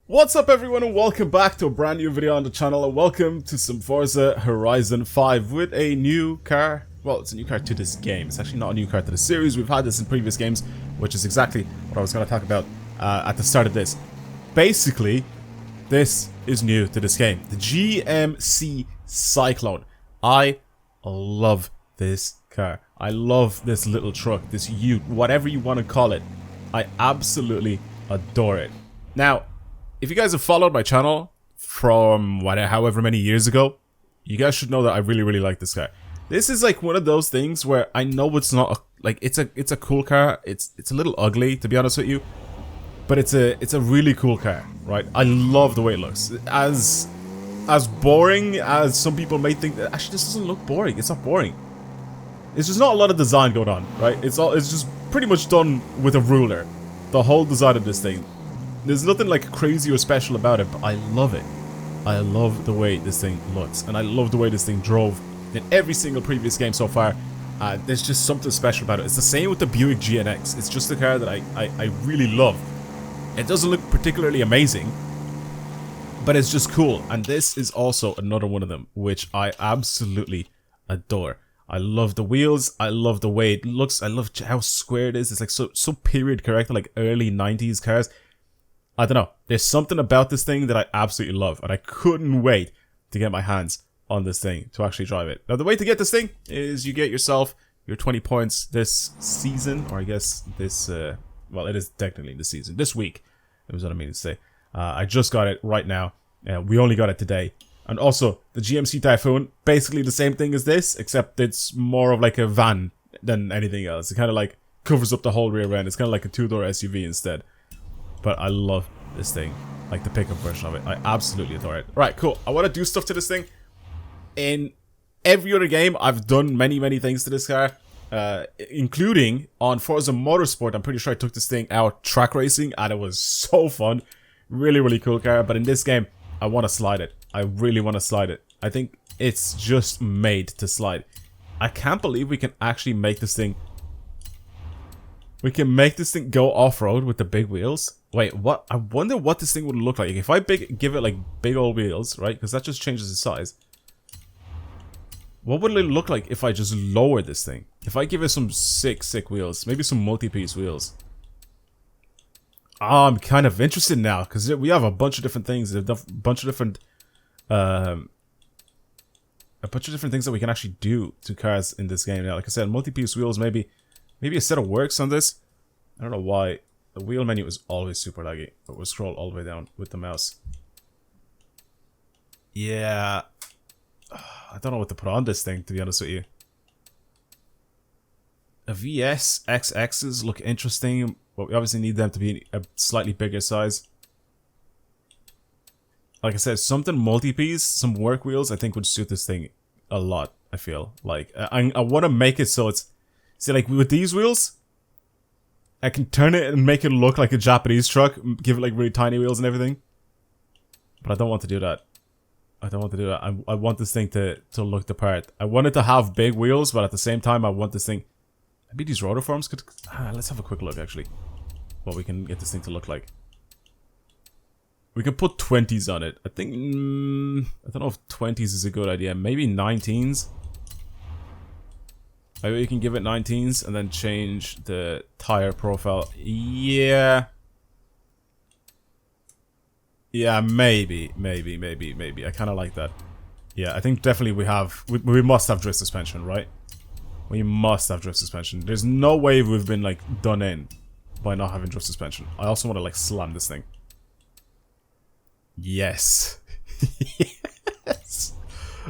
What's up everyone and welcome back to a brand new video on the channel, and welcome to some Forza Horizon 5 with a new car. Well, it's a new car to this game. It's actually not a new car to the series. We've had this in previous games, which is exactly what I was going to talk about at the start of this. Basically, this is new to this game. The GMC Syclone. I love this car. I love this little truck, this ute, whatever you want to call it. I absolutely adore it. Now, if you guys have followed my channel from however many years ago, you guys should know that I really like this car. This is like one of those things where I know it's not like it's a cool car. It's a little ugly, to be honest with you, but it's a really cool car, right? I love the way it looks. As boring as some people may think, that actually this doesn't look boring. It's not boring. It's just not a lot of design going on, right? It's just pretty much done with a ruler. The whole design of this thing. There's nothing like crazy or special about it, but I love it. I love the way this thing looks, and I love the way this thing drove in every single previous game so far. There's just something special about it. It's the same with the Buick GNX. It's just a car that I really love. It doesn't look particularly amazing, but it's just cool. And this is also another one of them, which I absolutely adore. I love the wheels. I love the way it looks. I love how square it is. It's like so period correct, like early 90s cars. I don't know. There's something about this thing that I absolutely love, and I couldn't wait to get my hands on this thing to actually drive it. Now, the way to get this thing is you get yourself your 20 points this season, or I guess this, well, it is technically this season. This week, it was what I mean to say. I just got it right now. We only got it today. And also, the GMC Typhoon, basically the same thing as this, except it's more of like a van than anything else. It kind of like covers up the whole rear end. It's kind of like a two-door SUV instead. But I love this thing, like the pickup version of it. I absolutely adore it. Right, cool. I want to do stuff to this thing. In every other game, I've done many things to this car, including on Forza Motorsport. I'm pretty sure I took this thing out track racing, and it was so fun. Really cool car. But in this game, I want to slide it. I really want to slide it. I think it's just made to slide. I can't believe we can actually make this thing. We can make this thing go off-road with the big wheels. Wait, what? I wonder what this thing would look like. If I give it like big old wheels, right? Because that just changes the size. What would it look like if I just lower this thing? If I give it some sick wheels. Maybe some multi-piece wheels. Oh, I'm kind of interested now. Because we have a bunch of different things. A bunch of different things that we can actually do to cars in this game. Now, like I said, multi-piece wheels, maybe a set of works on this. I don't know why. The wheel menu is always super laggy, but we'll scroll all the way down with the mouse. Yeah. I don't know what to put on this thing, to be honest with you. A VS XXs look interesting, but we obviously need them to be a slightly bigger size. Like I said, something multi-piece, some work wheels, I think would suit this thing a lot, I feel. Like, I want to make it so it's... See, like, with these wheels, I can turn it and make it look like a Japanese truck, give it, like, really tiny wheels and everything. But I don't want to do that. I don't want to do that. I want this thing to look the part. I want it to have big wheels, but at the same time, I want this thing... Maybe these rotor forms could... let's have a quick look, actually. What we can get this thing to look like. We can put 20s on it. I think... I don't know if 20s is a good idea. Maybe 19s. Maybe we can give it 19s and then change the tire profile. Yeah. Yeah, maybe. I kind of like that. Yeah, I think definitely we must have drift suspension, right? We must have drift suspension. There's no way we've been, like, done in by not having drift suspension. I also want to, like, slam this thing. Yes. Yes.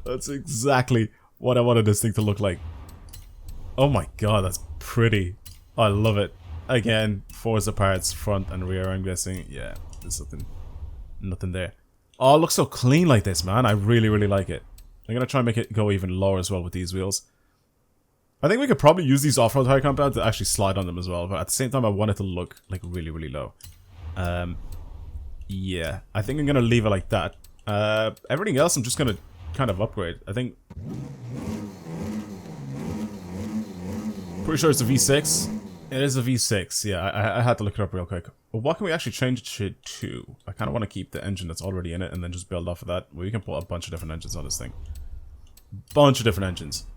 That's exactly what I wanted this thing to look like. Oh my god, that's pretty. I love it. Again, Forza parts, front and rear, I'm guessing. Yeah, there's nothing there. Oh, it looks so clean like this, man. I really like it. I'm gonna try and make it go even lower as well with these wheels. I think we could probably use these off-road tire compounds to actually slide on them as well, but at the same time, I want it to look like really low. Yeah, I think I'm gonna leave it like that. Everything else, I'm just gonna kind of upgrade. I think... Pretty sure it's a V6. It is a V6, yeah, I had to look it up real quick. But what can we actually change it to? I kind of want to keep the engine that's already in it and then just build off of that. We can put a bunch of different engines on this thing. Bunch of different engines.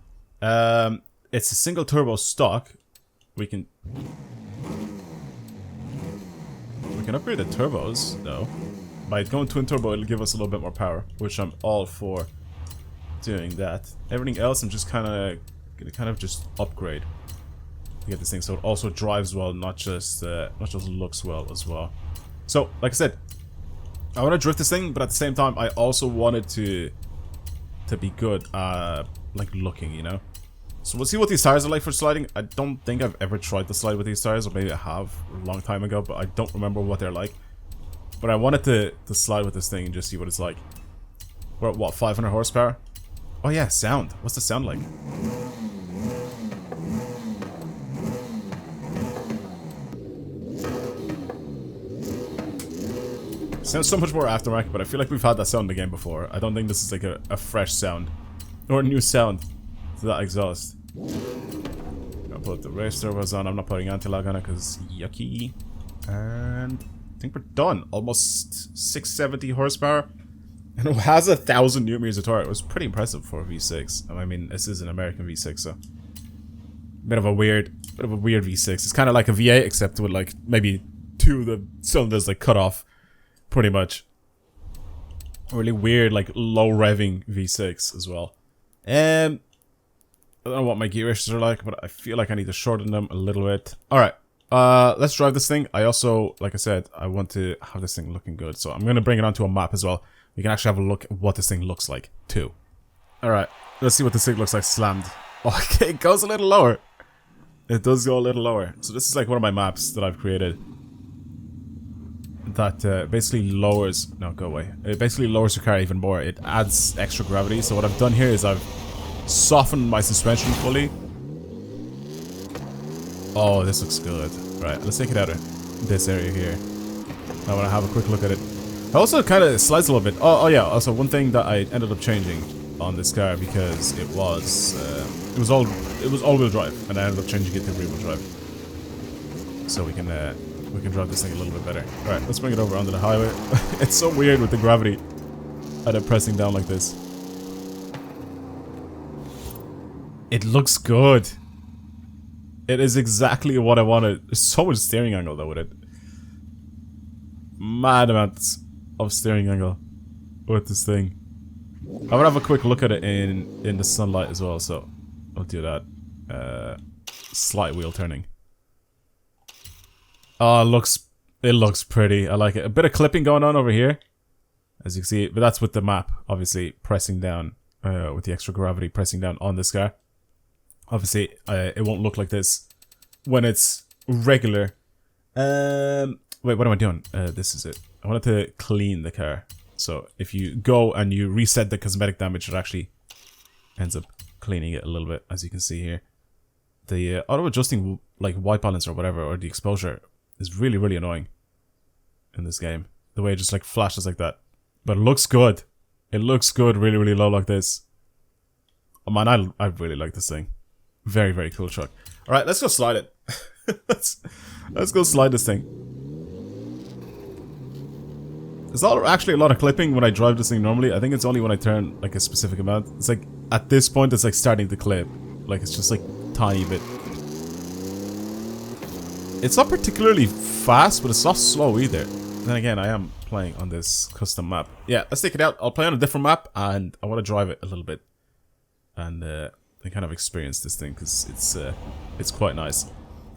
It's a single turbo stock. We can upgrade the turbos though. By going twin turbo, it'll give us a little bit more power, which I'm all for doing that. Everything else, I'm just gonna just upgrade to get this thing so it also drives well, not just looks well as well. So, like I said, I want to drift this thing, but at the same time, I also want it to be good, like looking, you know. So we'll see what these tires are like for sliding. I don't think I've ever tried to slide with these tires, or maybe I have a long time ago, but I don't remember what they're like. But I wanted to slide with this thing and just see what it's like. We're at what, 500 horsepower? Oh yeah, sound. What's the sound like? Sounds so much more aftermarket, but I feel like we've had that sound in the game before. I don't think this is like a fresh sound. Or a new sound to that exhaust. I'll put the race turbos on. I'm not putting anti-lag on it because yucky. And I think we're done. Almost 670 horsepower. And it has 1,000 Newton meters of torque. It was pretty impressive for a V6. I mean, this is an American V6, so bit of a weird V6. It's kind of like a V8, except with like maybe 2 of the cylinders like cut off, pretty much. A really weird, like low revving V6 as well. I don't know what my gear ratios are like, but I feel like I need to shorten them a little bit. All right. Let's drive this thing. I also, like I said, I want to have this thing looking good. So I'm going to bring it onto a map as well. We can actually have a look at what this thing looks like, too. Alright, let's see what this thing looks like slammed. Okay, it goes a little lower. It does go a little lower. So this is like one of my maps that I've created. That basically lowers... No, go away. It basically lowers your car even more. It adds extra gravity. So what I've done here is I've softened my suspension fully. Oh, this looks good. Right, let's take it out of this area here. I want to have a quick look at it. It also kind of slides a little bit. Oh yeah, also one thing that I ended up changing on this car because it was all-wheel drive, and I ended up changing it to rear-wheel drive. So we can drive this thing a little bit better. All right, let's bring it over onto the highway. It's so weird with the gravity and it pressing down like this. It looks good. It is exactly what I wanted. There's so much steering angle though with it. Mad amounts of steering angle with this thing. I would have a quick look at it in the sunlight as well, so I'll do that. Slight wheel turning. Oh, it looks pretty. I like it. A bit of clipping going on over here, as you can see, but that's with the map, obviously pressing down with the extra gravity pressing down on this car. Obviously, it won't look like this when it's regular. Wait, what am I doing? This is it. I wanted to clean the car. So if you go and you reset the cosmetic damage, it actually ends up cleaning it a little bit, as you can see here. The auto-adjusting like white balance or whatever, or the exposure, is really, really annoying in this game. The way it just like flashes like that. But it looks good. It looks good really, really low like this. Oh man, I really like this thing. Very, very cool truck. Alright, let's go slide it. let's go slide this thing. There's actually a lot of clipping when I drive this thing normally. I think it's only when I turn like a specific amount. It's like, at this point it's like starting to clip. Like it's just like tiny bit. It's not particularly fast, but it's not slow either. Then again, I am playing on this custom map. Yeah, let's take it out. I'll play on a different map and I want to drive it a little bit. And kind of experience this thing because it's quite nice.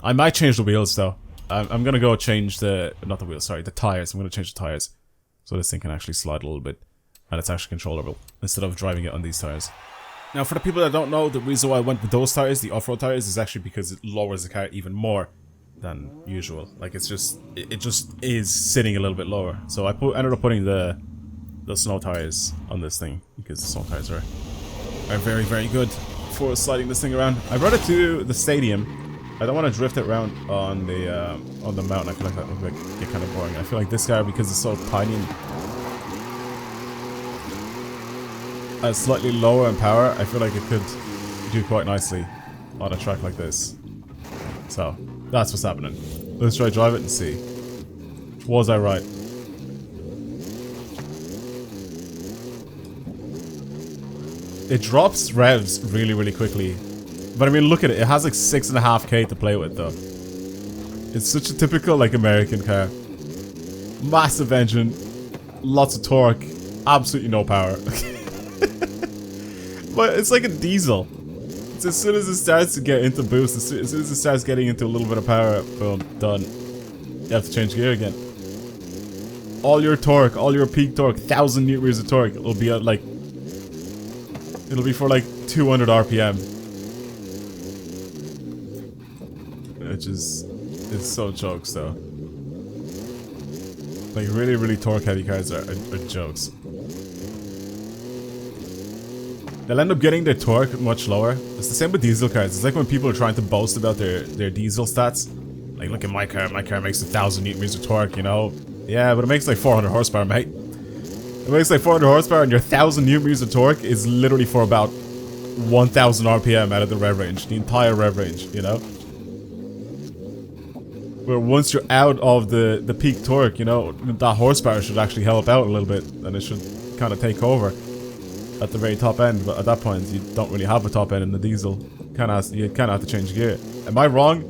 I might change the wheels though. I'm gonna go change the tires. I'm gonna change the tires so this thing can actually slide a little bit and it's actually controllable instead of driving it on these tires. Now, for the people that don't know, the reason why I went with those tires, the off-road tires, is actually because it lowers the car even more than usual. Like it just is sitting a little bit lower. So I ended up putting the snow tires on this thing because the snow tires are very, very good for sliding this thing around. I brought it to the stadium. I don't want to drift it around on the mountain. I feel like that would get kind of boring. I feel like this car, because it's so tiny and slightly lower in power, I feel like it could do quite nicely on a track like this. So that's what's happening. Let's try drive it and see. Was I right? It drops revs really, really quickly. But I mean, look at it. It has like 6.5K to play with, though. It's such a typical, like, American car. Massive engine. Lots of torque. Absolutely no power. But it's like a diesel. It's as soon as it starts to get into boost, as soon as it starts getting into a little bit of power, boom, done. You have to change gear again. All your torque, all your peak torque, 1,000 Newton meters of torque, it'll be at like... It'll be for like 200 RPM. Which is so jokes though. Like really, really torque heavy cars are jokes. They'll end up getting their torque much lower. It's the same with diesel cars. It's like when people are trying to boast about their diesel stats. Like, look at my car makes 1,000 Newton meters of torque, you know? Yeah, but it makes like 400 horsepower, mate. It makes like 400 horsepower and your 1,000 Newton meters of torque is literally for about 1,000 RPM out of the rev range. The entire rev range, you know? Where once you're out of the peak torque, you know, that horsepower should actually help out a little bit. And it should kind of take over at the very top end. But at that point, you don't really have a top end in the diesel. You kind of have to change gear. Am I wrong?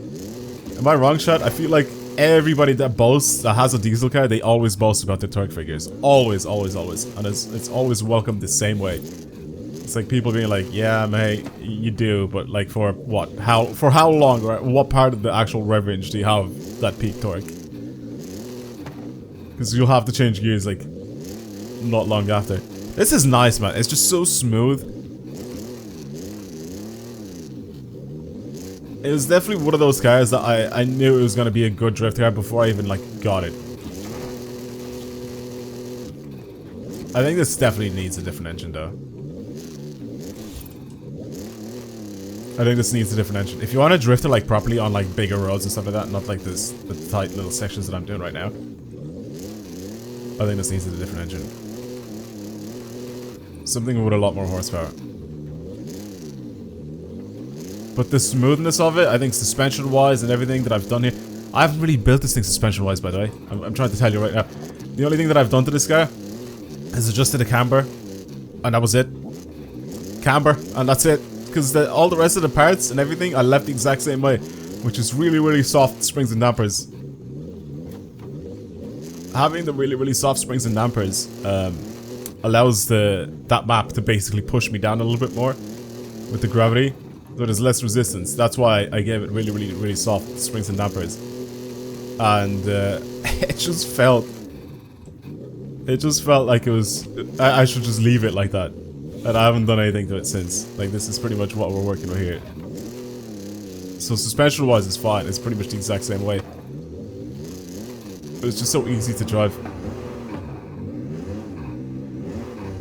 Am I wrong, Shad? I feel like everybody that boasts, that has a diesel car, they always boast about their torque figures. Always, always, always. And it's always welcomed the same way. It's like people being like, yeah, mate, you do, but like for what? For how long? Or what part of the actual rev range do you have that peak torque? Because you'll have to change gears like not long after. This is nice, man. It's just so smooth. It was definitely one of those cars that I knew it was going to be a good drift car before I even, like, got it. I think this definitely needs a different engine, though. I think this needs a different engine. If you want to drift it, like, properly on, like, bigger roads and stuff like that, not like the tight little sections that I'm doing right now. I think this needs a different engine. Something with a lot more horsepower. But the smoothness of it, I think suspension-wise and everything that I've done here... I haven't really built this thing suspension-wise, by the way. I'm trying to tell you right now. The only thing that I've done to this car is adjusted the camber. And that was it. Camber, and that's it. Because all the rest of the parts and everything, I left the exact same way. Which is really, really soft springs and dampers. Having the really, really soft springs and dampers allows that map to basically push me down a little bit more with the gravity. So there's less resistance. That's why I gave it really, really, really soft springs and dampers. And it just felt like it was... I should just leave it like that. And I haven't done anything to it since. Like, this is pretty much what we're working with here. So suspension-wise, it's fine. It's pretty much the exact same way. But it's just so easy to drive.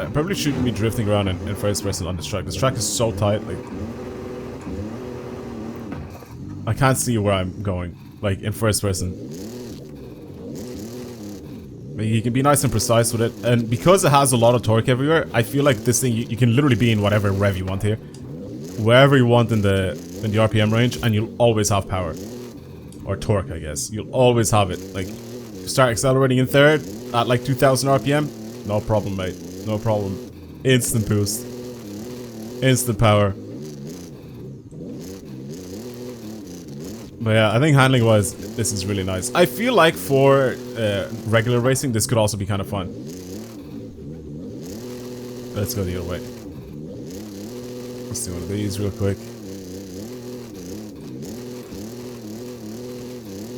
I probably shouldn't be drifting around in first person on this track. This track is so tight, like... I can't see where I'm going, like, in first person. You can be nice and precise with it, and because it has a lot of torque everywhere, I feel like this thing, you can literally be in whatever rev you want here. Wherever you want in the RPM range, and you'll always have power. Or torque, I guess. You'll always have it. Like, start accelerating in third, at like 2,000 RPM, no problem, mate. No problem. Instant boost. Instant power. But yeah, I think handling-wise, this is really nice. I feel like for regular racing, this could also be kind of fun. Let's go the other way. Let's do one of these real quick.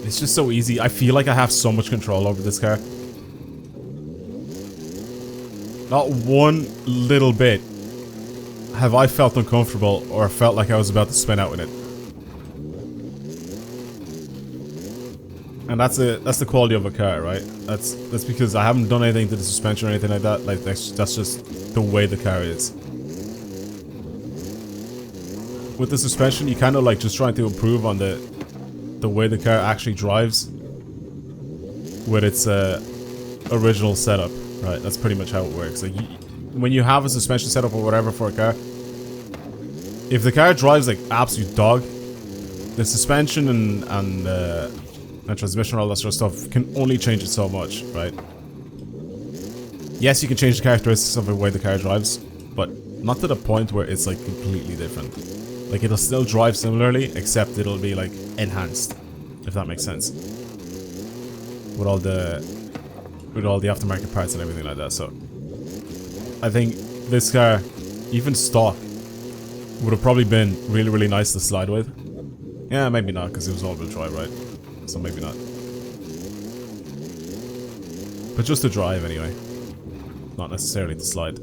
It's just so easy. I feel like I have so much control over this car. Not one little bit have I felt uncomfortable or felt like I was about to spin out with it. And that's the quality of a car, right? That's because I haven't done anything to the suspension or anything like that. Like that's just the way the car is. With the suspension, you kind of like just trying to improve on the way the car actually drives with its original setup, right? That's pretty much how it works. Like when you have a suspension setup or whatever for a car, if the car drives like absolute dog, the suspension and and transmission, all that sort of stuff, can only change it so much, right? Yes, you can change the characteristics of the way the car drives, but not to the point where it's like completely different. Like it'll still drive similarly, except it'll be like enhanced, if that makes sense. With all the aftermarket parts and everything like that. So I think this car, even stock, would have probably been really, really nice to slide with. Yeah, maybe not, because it was all-wheel drive, right? So maybe not. But just to drive anyway. Not necessarily to slide.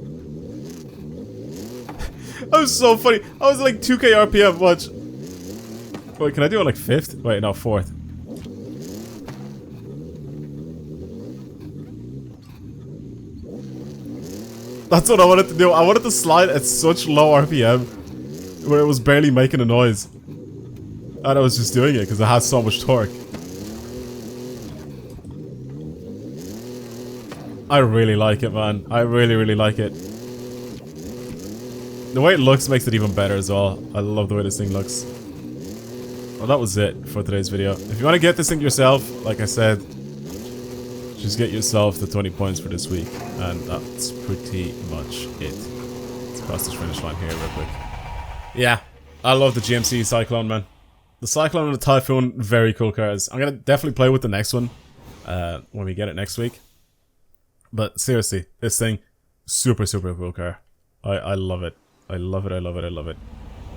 That was so funny. I was like 2k RPM, watch. Wait, can I do it like 5th? Wait, no, 4th. That's what I wanted to do. I wanted to slide at such low RPM where it was barely making a noise. And I was just doing it because it has so much torque. I really like it, man. I really, really like it. The way it looks makes it even better as well. I love the way this thing looks. Well, that was it for today's video. If you want to get this thing yourself, like I said, just get yourself the 20 points for this week. And that's pretty much it. Let's cross this finish line here real quick. Yeah, I love the GMC Syclone, man. The Syclone and the Typhoon, very cool cars. I'm gonna definitely play with the next one when we get it next week. But seriously, this thing, super, super cool car. I love it. I love it, I love it, I love it.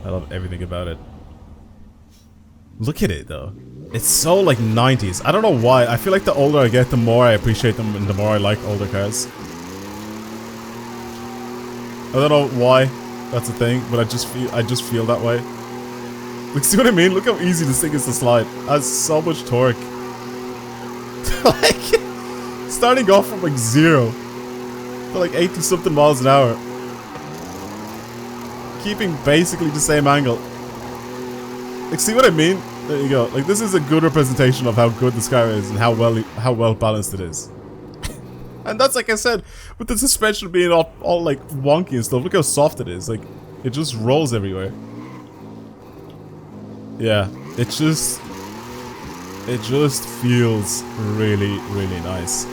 I love everything about it. Look at it, though. It's so, like, 90s. I don't know why. I feel like the older I get, the more I appreciate them and the more I like older cars. I don't know why that's a thing, but I just feel that way. Like, see what I mean? Look how easy this thing is to slide. It has so much torque. Like, starting off from, like, 0 to, like, 80-something miles an hour. Keeping basically the same angle. Like, see what I mean? There you go. Like, this is a good representation of how good this car is and how well balanced it is. And that's, like I said, with the suspension being all like wonky and stuff. Look how soft it is. Like, it just rolls everywhere. Yeah, it just feels really, really nice.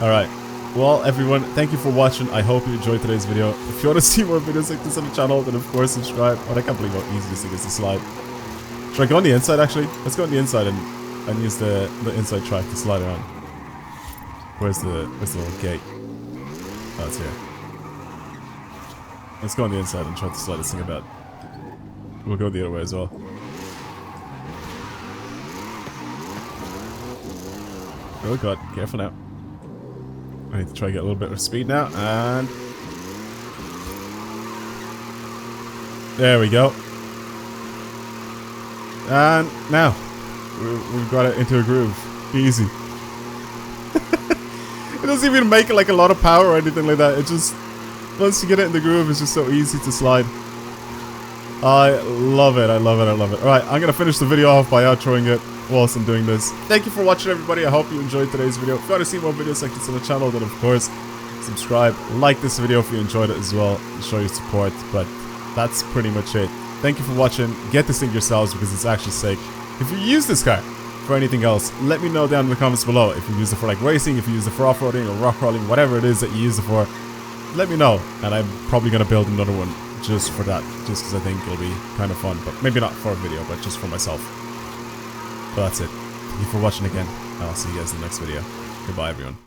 All right. Well, everyone, thank you for watching. I hope you enjoyed today's video. If you want to see more videos like this on the channel, then of course subscribe. Oh, I can't believe how easy this thing is to slide. Should I go on the inside, actually? Let's go on the inside and use the inside track to slide around. Where's the little gate? Oh, it's here. Let's go on the inside and try to slide this thing about. We'll go the other way as well. Oh god, careful now. I need to try to get a little bit of speed now, and... there we go. And now, we've got it into a groove. Easy. It doesn't even make it like a lot of power or anything like that. It just, once you get it in the groove, it's just so easy to slide. I love it, I love it, I love it. Alright, I'm gonna finish the video off by outroing it whilst I'm doing this. Thank you for watching, everybody. I hope you enjoyed today's video. If you want to see more videos like this on the channel, then of course, subscribe. Like this video if you enjoyed it as well, and show your support. But that's pretty much it. Thank you for watching. Get this thing yourselves because it's actually sick. If you use this car for anything else, let me know down in the comments below. If you use it for like racing, if you use it for off-roading or rock crawling, whatever it is that you use it for, let me know. And I'm probably going to build another one just for that, just because I think it'll be kind of fun. But maybe not for a video, but just for myself. But that's it. Thank you for watching again, and I'll see you guys in the next video. Goodbye, everyone.